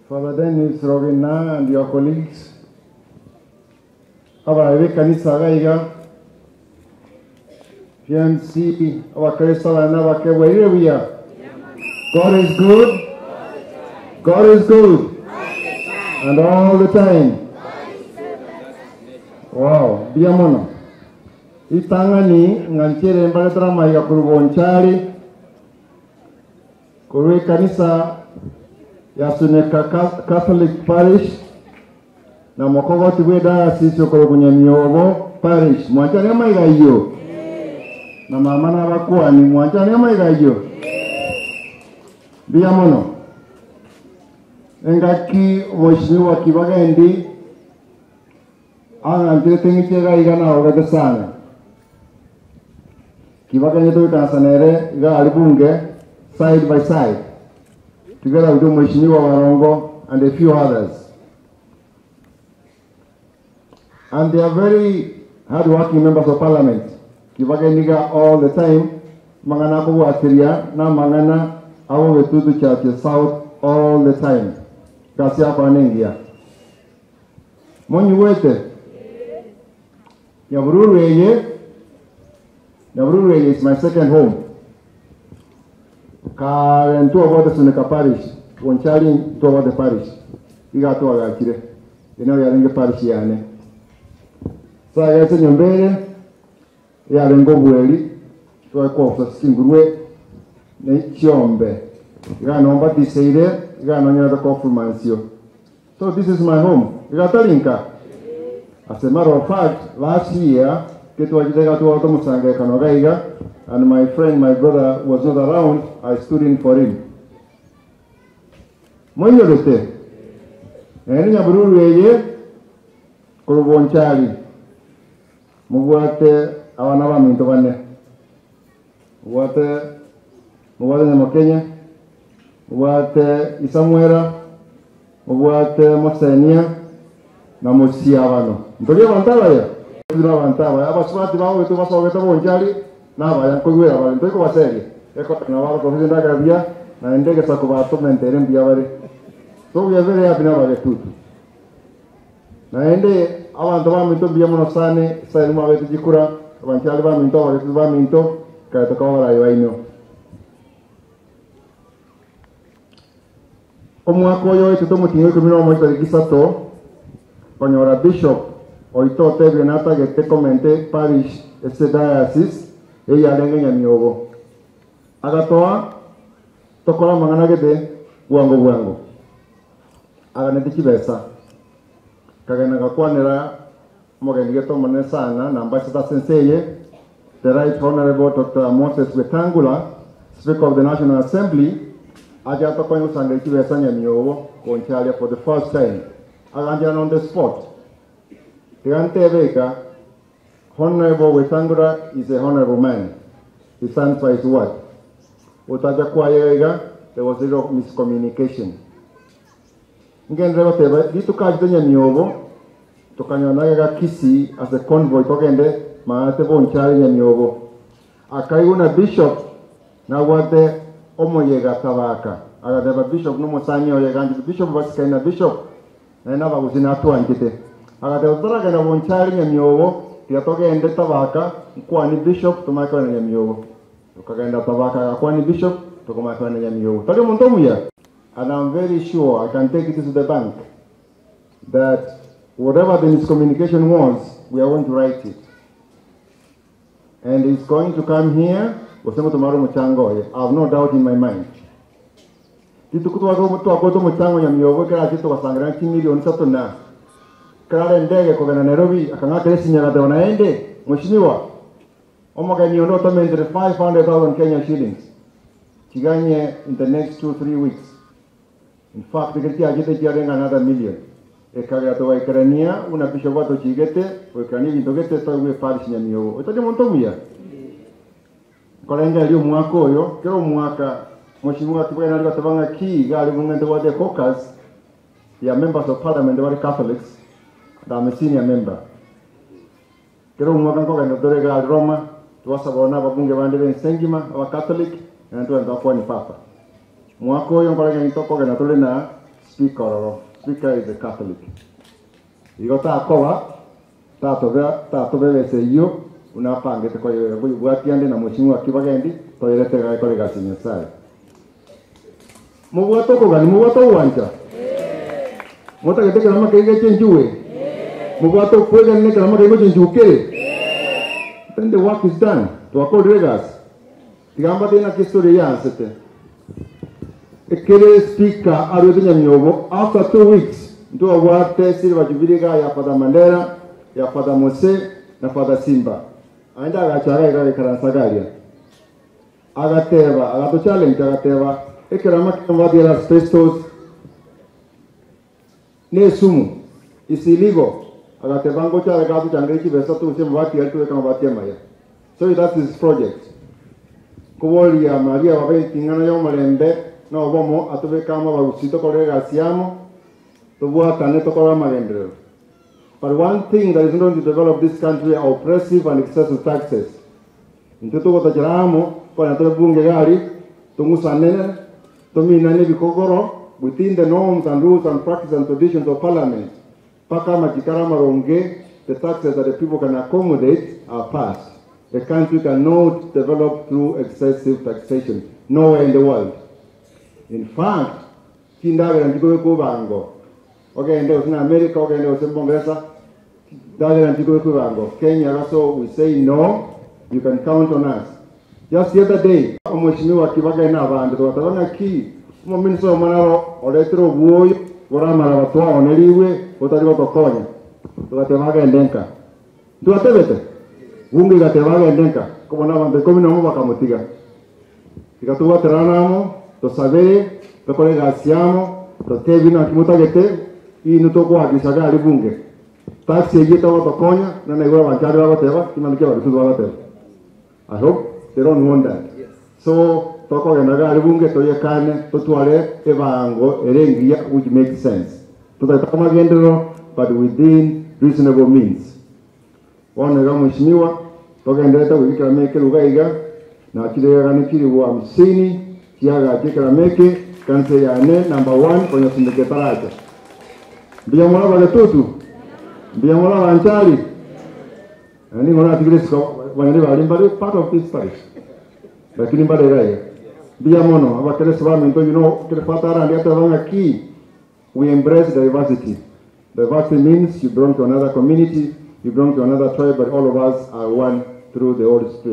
Father Dennis Rovina and your colleagues. Our Kanisa Raiga, PNC, our Crystal and our wherever we are. God is good. God is good. And all the time. Wow, Biamono. Itangani, Nanchere and Balatrama, Bonchari, Kore Kanisa, Yasuneka Catholic parish, na Mokogo Tibeda, Sisio Korobunyamiovo parish, Mwanchane Maigayo, na Mamana Bakua, ni Mwanchane Maigayo. Biamono. Engaki Mheshimiwa Kibagendi anamtetengichega igana ogete sana. Kibagendi tu kansanere iga alibunge side by side together with Mheshimiwa Warongo and a few others. And they are very hard-working members of parliament. Kibagendi all the time mangana ko atiria na mangana awo wetutu church south all the time. Kasi hapa nengia. Monyi wete. Nyabururu is my second home. Karentu about the Suneka parish. Bonchari to about the parish. Iga to aga kire. Ino ya lenge parish yane. Sa ya se nyombere ya lengo bueli. To ko fa singurwe ne chiombe. Iga nomba tiseire. So this is my home. As a matter of fact, last year, and my friend, my brother, was not around. I stood in for him. Bonchari. Wate Isamuera, wate Mosenia, na Mosiavano. Ndio wantaba ya. Ndio wantaba. Abaswati bao tu baso wetu Bonchari na baya kuwera bali ndio kwa seri. Eko na wao kwa hizo ndaga bia na ndege sa kwa to mentere mbia bali. So we are very happy na bali tutu. Na ende abantu ba minto bia monosane sa ilmu wetu jikura Bonchari ba minto wetu ba minto ka to kwa wala yaino. Omwako yo ito mutingo kumino mo itagisato konyora bishop oito tebe nata gete komente parish ese diocese eya lengenya miogo agatoa tokola mangana gete wango aganete kibesa kagana gakwanera mogeni geto mone sana namba sita senseye the right honorable Dr. Moses Wetangula, Speaker of the National Assembly. Ajata kwa usanga ikiwesa nyamiowo Bonchari for the first time. Aganjana on the spot. Tegantebeka, Honorable Wetangula is a honorable man. He stands by his word. Utaja kwa yega, there was a lot of miscommunication. Ngendrego tebe, ditu kajde nyamiowo, tukanyanaga kisi as a convoy tokende, maate Bonchari nyamiowo. Akayuna bishop, na wate Omo yega tabaka. Agadeba bishop no mosanyo yeganji bishop basikaina bishop na ina baguzina atu ankite. Agadeba toraga na Bonchari nyamiowo tiatoke ende tabaka kwani bishop tumaka na nyamiowo. Tukagenda tabaka kwani bishop tukomaka na nyamiowo. Tage muntomu ya. And I'm very sure I can take it to the bank that whatever the miscommunication was, we are going to write it. And it's going to come here. I have no doubt in my mind. Titu kutu mchango ya miogo kila kitu wasangana milioni satu na kala ndege kwa Nairobi akangaka esi nyala wanaende mheshimiwa omoga niondo tamendere 500,000 Kenya shillings chiganye in the next 2-3 weeks. In fact tiketi ajite kiarenga another million ekaga to Ukraine una bishop to chigete Ukraine ndogete to we parish ya miogo utaje montomu ya Kolenga liyo mwaka oyo, kero mwaka mheshimiwa Kibwana alikuwa tabanga ki gali mungende wa the caucus ya members of parliament were Catholics and I'm a senior member. Kero mwaka nkoga ndore gali Roma tuwasa bona babunge bande bensengima wa Catholic na ndio ndakuwa ni papa. Mwaka oyo ngolenga nitoko na tole na speaker is a Catholic. Igota kowa tatobese iyo unapangete kwa bwatiande na mushimu akibagendi toyerete gae kole gasinyo sai. Mubwato ko gani mubwato wanja. Mota gete kama kege chenjuwe. Mubwato kwega ne kama kege chenjukere. Then the work is done. To accord regas. Tigamba tena kistori yansete. Ekele speaker arwetinya nyobo after 2 weeks ndo awate siri wajubiriga ya Father Mandela, ya Father Mose na Father Simba. Aenda agachara ega ikaransagaria. Agateba, agato challenge agateba. Ekerama kambadi ya asbestos. Ne sumu. Is illegal. Agatebango chara gatu changrechi besa tu usema wati ya tuwe kama wati ya maya. So that is project. Kuwoli ya Maria wabe tingana ya umalembe. No bomo atobe kama bagusito kolega siamo to buata neto kora magendro. But one thing that is going to develop this country are oppressive and excessive taxes. Into to jaramo kwa to bunge gari to musanene to minane bikogoro within the norms and rules and practices and traditions of parliament. Paka majikara maronge, the taxes that the people can accommodate are passed. The country cannot develop through excessive taxation. Nowhere in the world. In fact, kindaga ndiko ko bango. Okay, ndo in America, okay, ndo in Bongresa. Daga ndiko ko bango. Kenya also we say no, you can count on us. Just the other day, omoshimiwa kibaga ina bande to tabana ki. Mo minso manaro oletro buoyo, gora mara batwa oneliwe, otari botokonya. To gatemaga ndenka. Tu atebete. Bunge gatemaga ndenka. Como na bande komi no mo bakamutiga. Ikatuwa teranamo to savere, to kolega siamo, to tevino akimutagete, inutoko akisaga ali bunge. Taxi yeta watokonya, na negora Bonchari wabateba, kimanike warusudu wabateba. I hope they don't want that. Yes. So, toko genaga ali bunge, to yekane, to tuare, evango, erengia, which makes sense. To the tamagendero, but within reasonable means. One nega mheshimiwa, to gendeta wikira meke lugaiga, na chile gani chile wa 50, Tiaga Tikara Meke, Kanse Yane, number 1, kwenye sindike taraja. Bia mwana wale tutu. Bia mwana Bonchari. Ni mwana tigresko, wanyari walimbari, part of this parish. Lakini mbade raya. Bia mono, abakele swami, you know, kile fatara, and yata wanga key. We embrace diversity. Diversity means you belong to another community, you belong to another tribe, but all of us are one through the Holy Spirit.